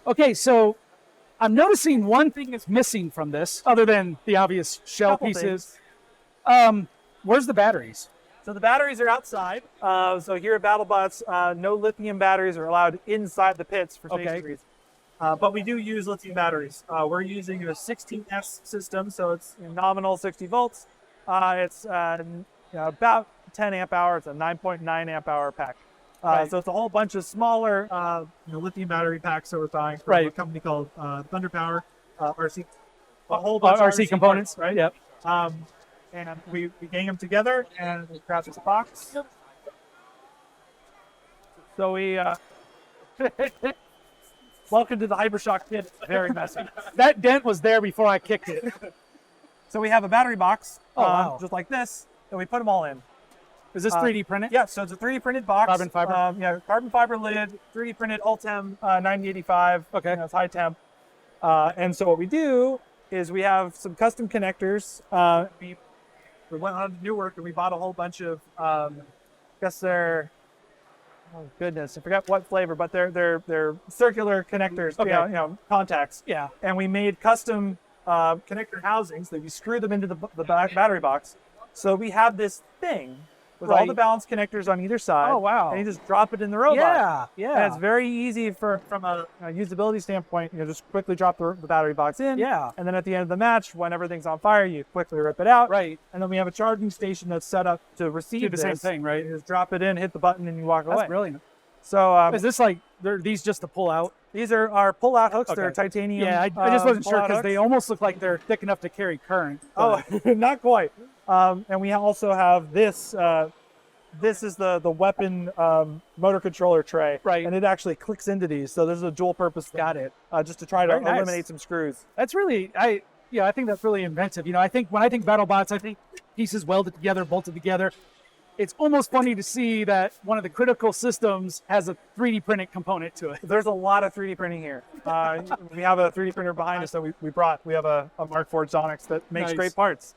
Okay, so I'm noticing one thing is missing from this, other than the obvious shell Couple pieces. Where's the batteries? So the batteries are outside. So here at BattleBots, no lithium batteries are allowed inside the pits for safety reasons. But we do use lithium batteries. We're using a 16S system, so it's nominal 60 volts. It's about 10 amp hour. It's a 9.9 amp hour pack. So it's a whole bunch of smaller lithium battery packs that we're buying from a company called Thunder Power, RC. A whole bunch of RC components, parts, right? Yep. And we gang them together and we craft this box. So we welcome to the Hypershock pit. It's very messy. That dent was there before I kicked it. So we have a battery box, wow. just like this, and we put them all in. Is this 3D printed? Yeah, so it's a 3D printed box. Carbon fiber? Carbon fiber lid, 3D printed Ultem 9085. Okay. It's high temp. And so what we do is we have some custom connectors. We went on to Newark and we bought a whole bunch of, I guess they're, oh goodness, I forgot what flavor, but they're circular connectors, contacts. Yeah. And we made custom connector housings that we screw them into the battery box. So we have this thing with all the balance connectors on either side. Oh, wow. And you just drop it in the robot. Yeah, yeah. And it's very easy from a usability standpoint. Just quickly drop the battery box in. Yeah. And then at the end of the match, when everything's on fire, you quickly rip it out. Right. And then we have a charging station that's set up to receive Do the same thing, right? You just drop it in, hit the button, and you walk away. That's brilliant. So is this like, are these just to pull out? these are our pull-out hooks. Okay. They're titanium. Yeah, I just wasn't sure pull-out because they hooks. almost look like they're thick enough to carry current. Oh, not quite. And we also have this. This is the weapon motor controller tray. Right. And it actually clicks into these. So there's a dual purpose. Got it. Just to try to Very nice. eliminate some screws. That's really, I think that's really inventive. You know, I think when I think BattleBots, I think pieces welded together, bolted together. It's almost funny to see that one of the critical systems has a 3D printed component to it. There's a lot of 3D printing here. We have a 3D printer behind us that we have a Mark IV Zonix that makes great parts.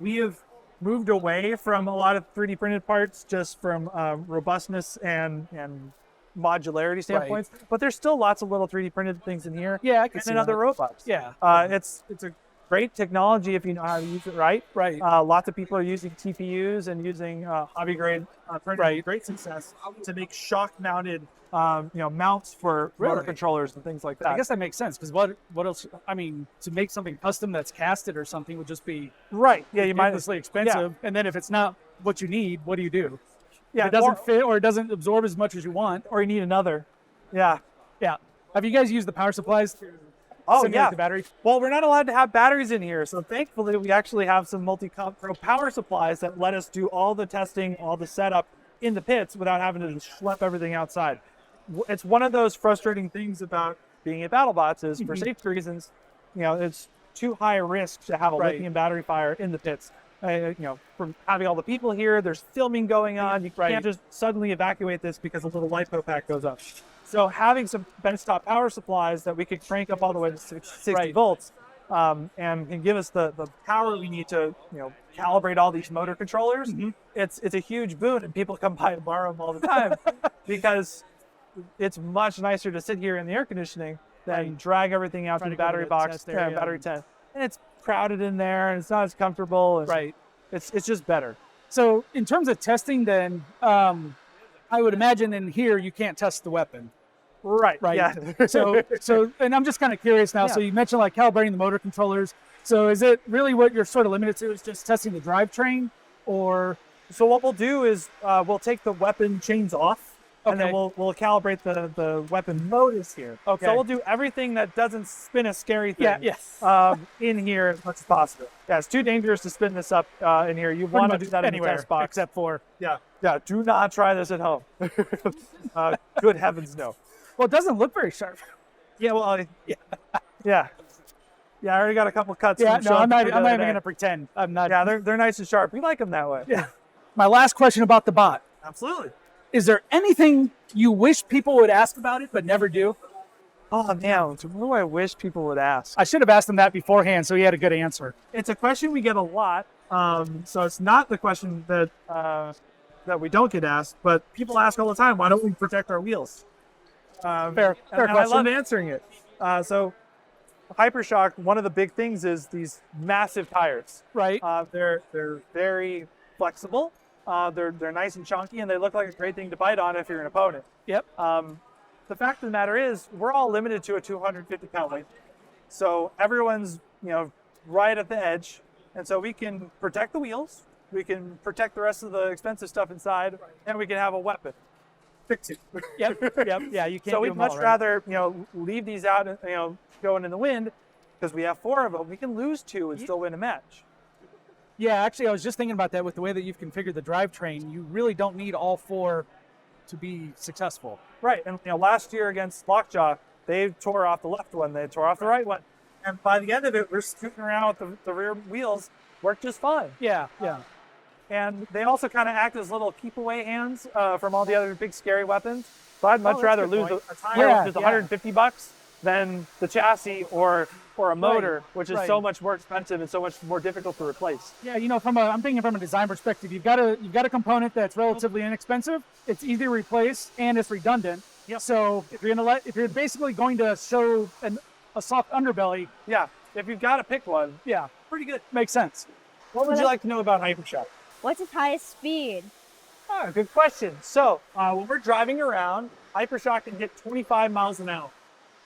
We have moved away from a lot of 3D printed parts just from robustness and modularity standpoints, but there's still lots of little 3D printed things in here. Yeah, I can see and other that. robots. Yeah. It's a great technology if you know how to use it right. Right. Lots of people are using TPUs and using hobby grade printing with great success to make shock mounted mounts for motor controllers and things like that. I guess that makes sense because what else? I mean, to make something custom that's casted or something would just be Yeah, you might mindlessly expensive. And then if it's not what you need, what do you do? Yeah, if it doesn't fit or it doesn't absorb as much as you want, or you need another. Yeah. Have you guys used the power supplies? Oh, simulate yeah. The battery? Well, we're not allowed to have batteries in here. So thankfully, we actually have some multi-comp power supplies that let us do all the testing, all the setup in the pits without having to schlep everything outside. It's one of those frustrating things about being at BattleBots is for safety reasons, it's too high a risk to have a lithium battery fire in the pits. From having all the people here, there's filming going on. You can't just suddenly evacuate this because a little LiPo pack goes up. So having some benchtop power supplies that we could crank up all the way to 60 volts and can give us the power we need to calibrate all these motor controllers, it's a huge boon, and people come by and borrow them all the time because it's much nicer to sit here in the air conditioning than drag everything out to the battery box, battery tent. And it's crowded in there, and it's not as comfortable. And it's just better. So in terms of testing, then I would imagine in here you can't test the weapon. Right. Yeah. so, and I'm just kind of curious now. So you mentioned like calibrating the motor controllers. So is it really what you're sort of limited to is just testing the drivetrain, or? So what we'll do is we'll take the weapon chains off. And then we'll calibrate the weapon motors here. Okay. So we'll do everything that doesn't spin a scary thing in here as much as possible. Yeah, it's too dangerous to spin this up in here. You want to do that anywhere in the test box. Except for... Yeah, do not try this at home. Good heavens, no. Well, it doesn't look very sharp. Yeah, well, yeah, I already got a couple cuts. Yeah, no, I'm not even going to pretend. I'm not. Yeah, they're nice and sharp. We like them that way. Yeah. My last question about the bot. Absolutely. Is there anything you wish people would ask about it but never do? Oh, man, what do I wish people would ask? I should have asked him that beforehand so he had a good answer. It's a question we get a lot, so it's not the question that we don't get asked, but people ask all the time, why don't we protect our wheels? Fair and I question. love answering it. So Hypershock, one of the big things is these massive tires. Right. They're very flexible. They're nice and chunky, and they look like a great thing to bite on if you're an opponent. Yep. The fact of the matter is, we're all limited to a 250 pound weight, so everyone's right at the edge, and so we can protect the wheels, we can protect the rest of the expensive stuff inside, and we can have a weapon. Fix it. Yep. Yeah, you can't. So do we'd them much all, right? rather leave these out, going in the wind, because we have 4 of them. We can lose 2 and still win a match. Yeah, actually, I was just thinking about that with the way that you've configured the drivetrain. You really don't need all 4 to be successful. Right, and last year against Lockjaw, they tore off the left one, they tore off the right one, and by the end of it, we're scooting around with the rear wheels, worked just fine. Yeah. And they also kind of act as little keep-away hands from all the other big scary weapons. So I'd much that's a rather good lose point. a tire, Yeah, which is yeah. $150, than the chassis or a motor, which is so right. much more expensive and so much more difficult to replace. Yeah, I'm thinking from a design perspective. You've got a component that's relatively inexpensive. It's easy to replace and it's redundant. Yep. So if you're basically going to show a soft underbelly, Yeah, if you've got to pick one, yeah, pretty good. makes sense. What would you like to know about Hypershock? What's its highest speed? Oh, good question. So when we're driving around, Hypershock can hit 25 miles an hour.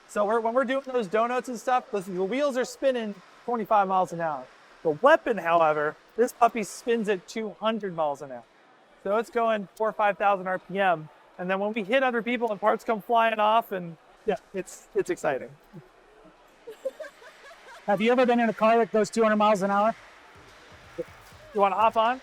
So when we're doing those donuts and stuff, the wheels are spinning 25 miles an hour. The weapon, however, this puppy spins at 200 miles an hour. So it's going 4,000 or 5,000 RPM. And then when we hit other people and parts come flying off, and yeah, it's exciting. Have you ever been in a car that goes 200 miles an hour? You want to hop on?